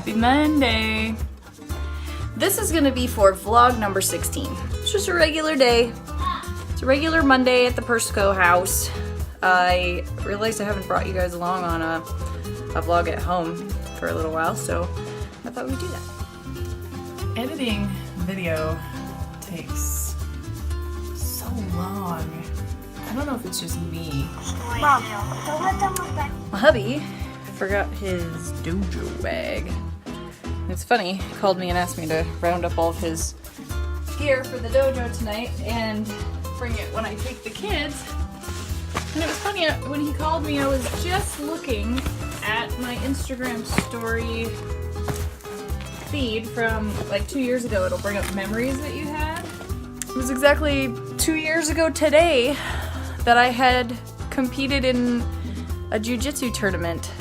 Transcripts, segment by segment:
Happy Monday. This is gonna be for vlog number 16. It's just a regular day. It's a regular Monday at the Persico house. I realized I haven't brought you guys along on a vlog at home for a little while, so I thought we'd do that. Editing video takes so long. I don't know if it's just me. Mom, don't let them look back. My hubby forgot his dojo bag. And it's funny, he called me and asked me to round up all of his gear for the dojo tonight and bring it when I take the kids. And it was funny, when he called me, I was just looking at my Instagram story feed from like 2 years ago. It'll bring up memories that you had. It was exactly 2 years ago today that I had competed in a jiu-jitsu tournament.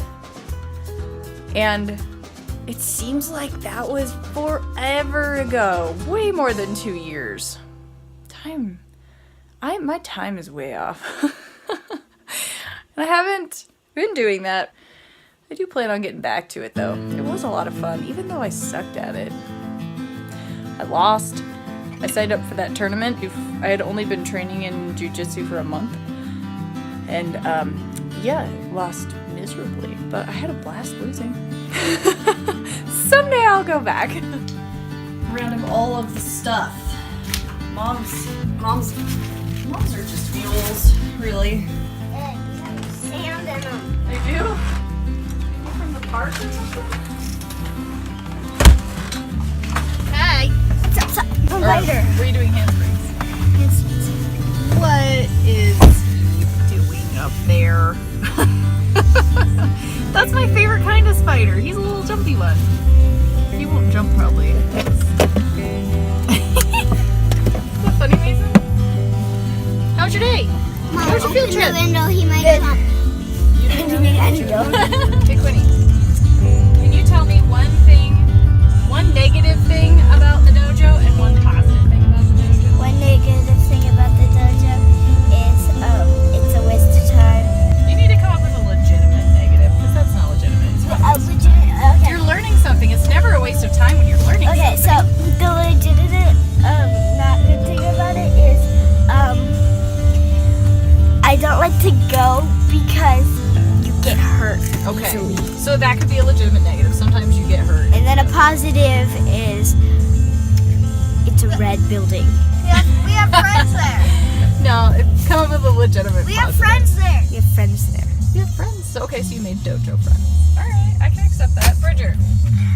And it seems like that was forever ago. Way more than 2 years. My time is way off. And I haven't been doing that. I do plan on getting back to it though. It was a lot of fun, even though I sucked at it. I lost. I signed up for that tournament. I had only been training in jiu-jitsu for a month. And yeah, lost miserably. But I had a blast losing. Someday I'll go back. Round of all of the stuff. Moms are just mules, really. Sand in them. They do? Maybe from the park or something? Hey, what's up? The lighter. Were you doing handsprings? What is he doing up there? That's my favorite kind of spider. He's a little jumpy one. He won't jump probably. Is that funny, Mason? How's your day? Mom, How's your field open trip? the window, he might come. You didn't know? Hey, Quinny. Can you tell me one negative thing about the dojo and one positive thing about the dojo? One negative thing about the dojo is it's a waste of time. You need to come up with a legitimate negative, because that's not legitimate. It's fun. Okay. You're learning something. It's never a waste of time when you're learning Okay, so something. the legitimate not good thing about it is I don't like to go because you get hurt easily. So that could be a legitimate negative. Sometimes you get hurt. And then a positive is it's a red building. We have friends there. No, come up with a legitimate We have positive. friends there. We have friends there. You have friends. So, okay, so you made dojo friends. Alright, I can accept that. Bridger,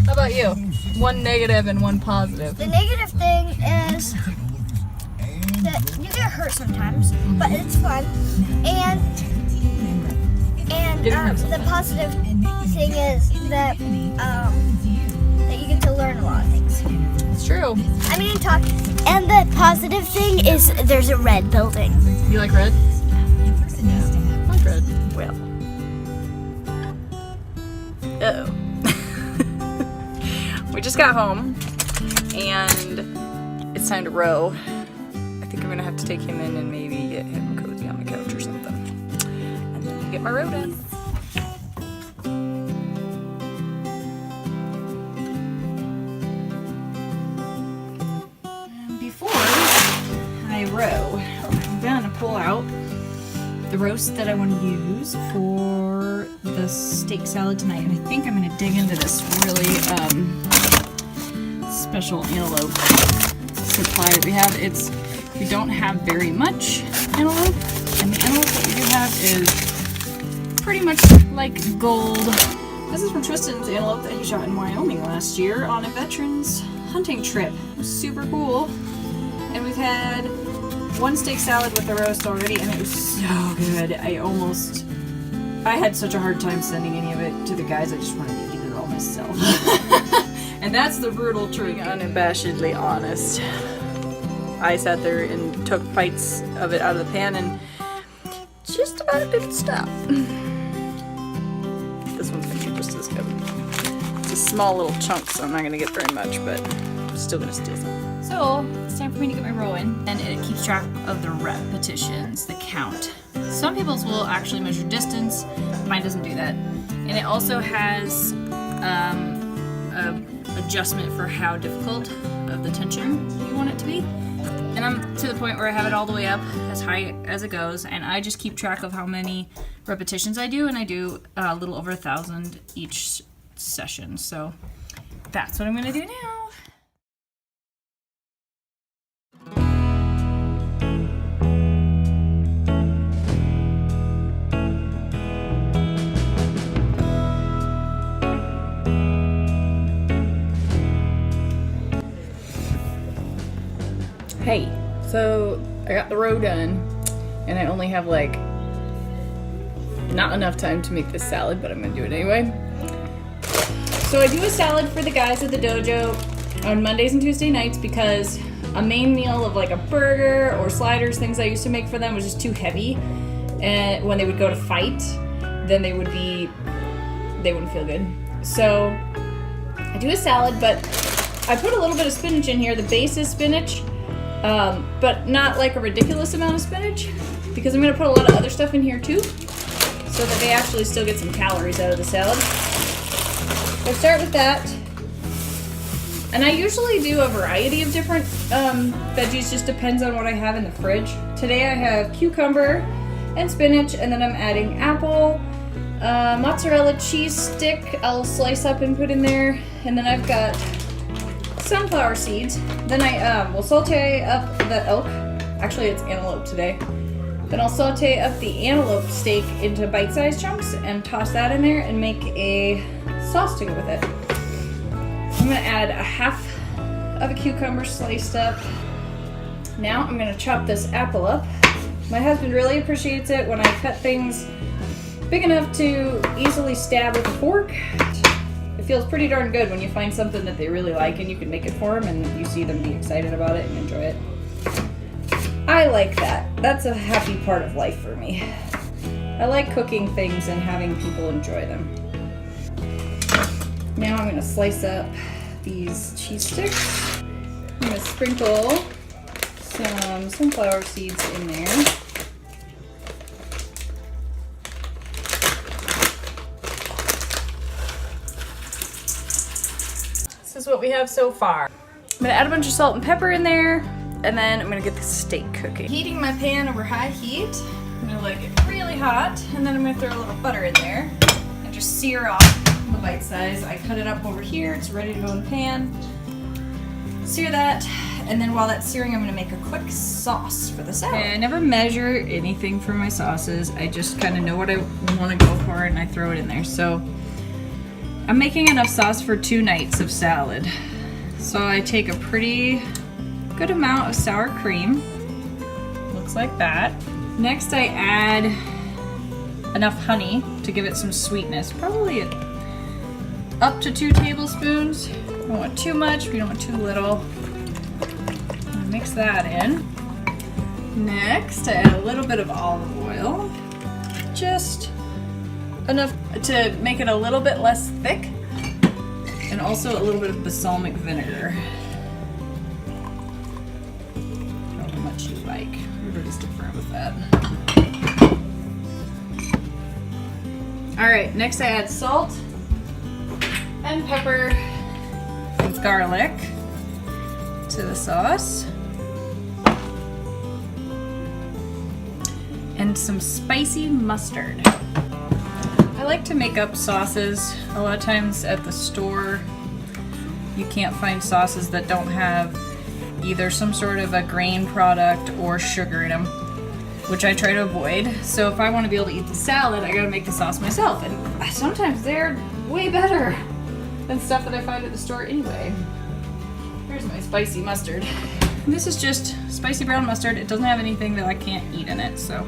how about you? One negative and one positive. The negative thing is that you get hurt sometimes, but it's fun. And the positive thing is that that you get to learn a lot of things. It's true. I mean, talk. And the positive thing is there's a red building. You like red? I like red. Well. Uh-oh. We just got home, and it's time to row. I think I'm gonna have to take him in and maybe get him cozy on the couch or something. And then get my row done. Before I row, I'm gonna pull out the roast that I want to use for the steak salad tonight. And I think I'm gonna dig into this really special antelope supply that we have. We don't have very much antelope, and the antelope that we do have is pretty much like gold. This is from Tristan's antelope that he shot in Wyoming last year on a veterans hunting trip. It was super cool. And we've had one steak salad with the roast already, and it was so good. I had such a hard time sending any of it to the guys. I just wanted to eat it all myself. And that's the brutal truth. Being unabashedly honest. I sat there and took bites of it out of the pan and just about didn't stop. This one's gonna be just as good. It's a small little chunk, so I'm not gonna get very much, but I'm still gonna steal some. So, it's time for me to get my row in, and it keeps track of the repetitions, the count. Some people's will actually measure distance, mine doesn't do that. And it also has adjustment for how difficult of the tension you want it to be. And I'm to the point where I have it all the way up as high as it goes, and I just keep track of how many repetitions I do, and I do a little over 1,000 each session. So that's what I'm gonna do now. Hey, so I got the row done, and I only have like not enough time to make this salad, but I'm gonna do it anyway. So I do a salad for the guys at the dojo on Mondays and Tuesday nights because a main meal of like a burger or sliders, things I used to make for them, was just too heavy, and when they would go to fight, then they wouldn't feel good. So I do a salad, but I put a little bit of spinach in here. The base is spinach. But not like a ridiculous amount of spinach, because I'm going to put a lot of other stuff in here too, so that they actually still get some calories out of the salad. So I start with that, and I usually do a variety of different veggies, just depends on what I have in the fridge. Today I have cucumber and spinach, and then I'm adding apple, mozzarella cheese stick I'll slice up and put in there, and then I've got sunflower seeds. Then I will saute up the elk. Actually, it's antelope today. Then I'll saute up the antelope steak into bite-sized chunks and toss that in there and make a sauce to go with it. I'm gonna add a half of a cucumber sliced up. Now I'm gonna chop this apple up. My husband really appreciates it when I cut things big enough to easily stab with a fork. It feels pretty darn good when you find something that they really like and you can make it for them and you see them be excited about it and enjoy it. I like that. That's a happy part of life for me. I like cooking things and having people enjoy them. Now I'm going to slice up these cheese sticks. I'm going to sprinkle some sunflower seeds in there. This is what we have so far. I'm gonna add a bunch of salt and pepper in there, and then I'm gonna get the steak cooking. Heating my pan over high heat. I'm gonna let it get really hot, and then I'm gonna throw a little butter in there and just sear off the bite size. I cut it up over here. It's ready to go in the pan. Sear that, and then while that's searing, I'm gonna make a quick sauce for the salad. Okay, I never measure anything for my sauces. I just kind of know what I want to go for, and I throw it in there. So I'm making enough sauce for 2 nights of salad. So I take a pretty good amount of sour cream. Looks like that. Next I add enough honey to give it some sweetness. Probably up to 2 tablespoons. You don't want too much, you don't want too little. Mix that in. Next I add a little bit of olive oil. Just enough to make it a little bit less thick, and also a little bit of balsamic vinegar. However much you like. Everybody's different with that. Alright, next I add salt and pepper and garlic to the sauce. And some spicy mustard. I like to make up sauces. A lot of times at the store you can't find sauces that don't have either some sort of a grain product or sugar in them, which I try to avoid. So if I want to be able to eat the salad, I gotta make the sauce myself, and sometimes they're way better than stuff that I find at the store anyway. Here's my spicy mustard. And this is just spicy brown mustard. It doesn't have anything that I can't eat in it, so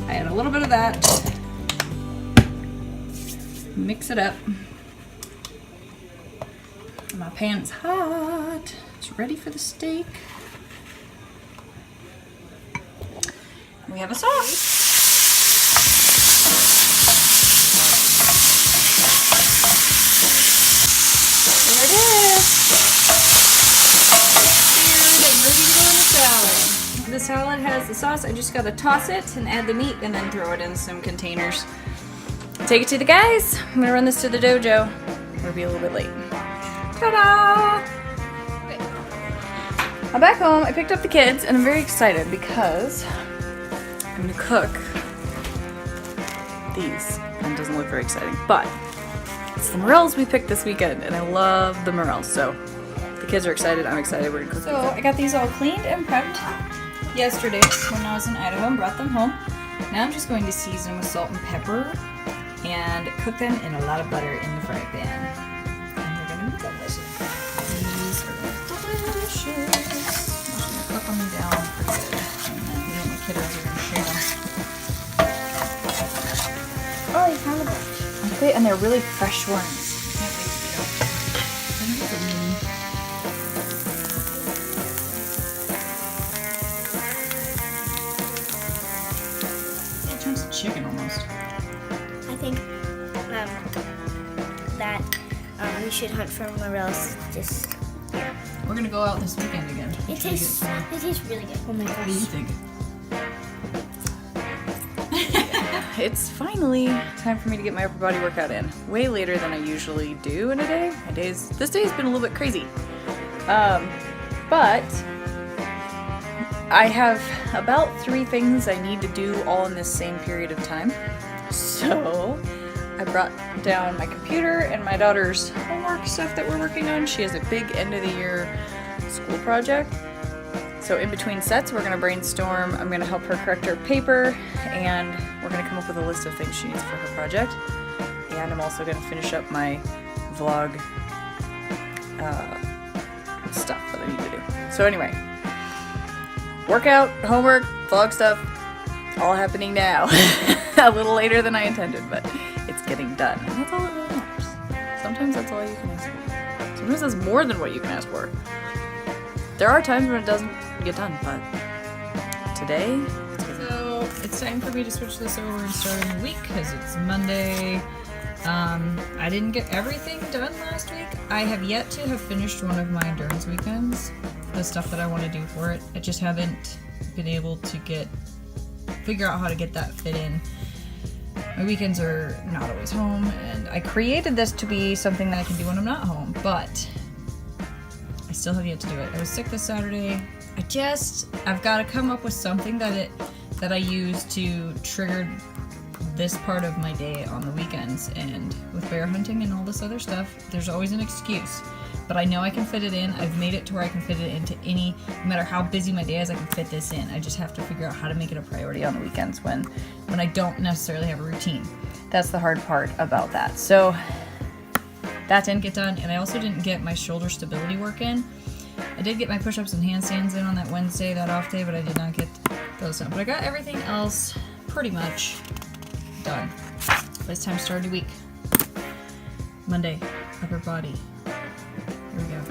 I add a little bit of that. Mix it up. My pan's hot. It's ready for the steak. We have a sauce. There it is. Seared and ready to go in the salad. The salad has the sauce. I just gotta toss it and add the meat and then throw it in some containers. Take it to the guys. I'm gonna run this to the dojo. We'll be a little bit late. Ta-da! Okay. I'm back home. I picked up the kids and I'm very excited because I'm gonna cook these. And it doesn't look very exciting, but it's the morels we picked this weekend and I love the morels. So the kids are excited, I'm excited, we're gonna cook. So I got these all cleaned and prepped yesterday when I was in Idaho and brought them home. Now I'm just going to season them with salt and pepper and cook them in a lot of butter in the fry pan. And they're gonna be delicious. These are delicious. I'm just gonna cook them down pretty good. And then my kiddos are gonna share them. Oh, you found a bunch. Okay, and they're really fresh ones. Can't wait to eat them. Chunks of chicken almost. I think that we should hunt for morels this year. We're gonna go out this weekend again. It tastes really good. Oh my gosh. What do you think? It's finally time for me to get my upper body workout in. Way later than I usually do in a day. This day's been a little bit crazy. But I have about 3 things I need to do all in this same period of time. So I brought down my computer and my daughter's homework stuff that we're working on. She has a big end of the year school project. So in between sets, we're gonna brainstorm. I'm gonna help her correct her paper and we're gonna come up with a list of things she needs for her project. And I'm also gonna finish up my vlog stuff that I need to do. So anyway, workout, homework, vlog stuff, all happening now. A little later than I intended, but it's getting done. And that's all that really matters. Sometimes that's all you can ask for. Sometimes that's more than what you can ask for. There are times when it doesn't get done, but today, so it's time for me to switch this over and start a new week because it's Monday. I didn't get everything done last week. I have yet to have finished one of my endurance weekends, the stuff that I want to do for it. I just haven't been able to figure out how to get that fit in. My weekends are not always home, and I created this to be something that I can do when I'm not home, but I still have yet to do it. I was sick this Saturday. I've got to come up with something that I use to trigger this part of my day on the weekends. And with bear hunting and all this other stuff, there's always an excuse. But I know I can fit it in. I've made it to where I can fit it into no matter how busy my day is, I can fit this in. I just have to figure out how to make it a priority on the weekends when I don't necessarily have a routine. That's the hard part about that. So that didn't get done, and I also didn't get my shoulder stability work in. I did get my push-ups and handstands in on that Wednesday, that off day, but I did not get those done. But I got everything else pretty much done. It's time to start a new week. Monday, upper body. Here we go.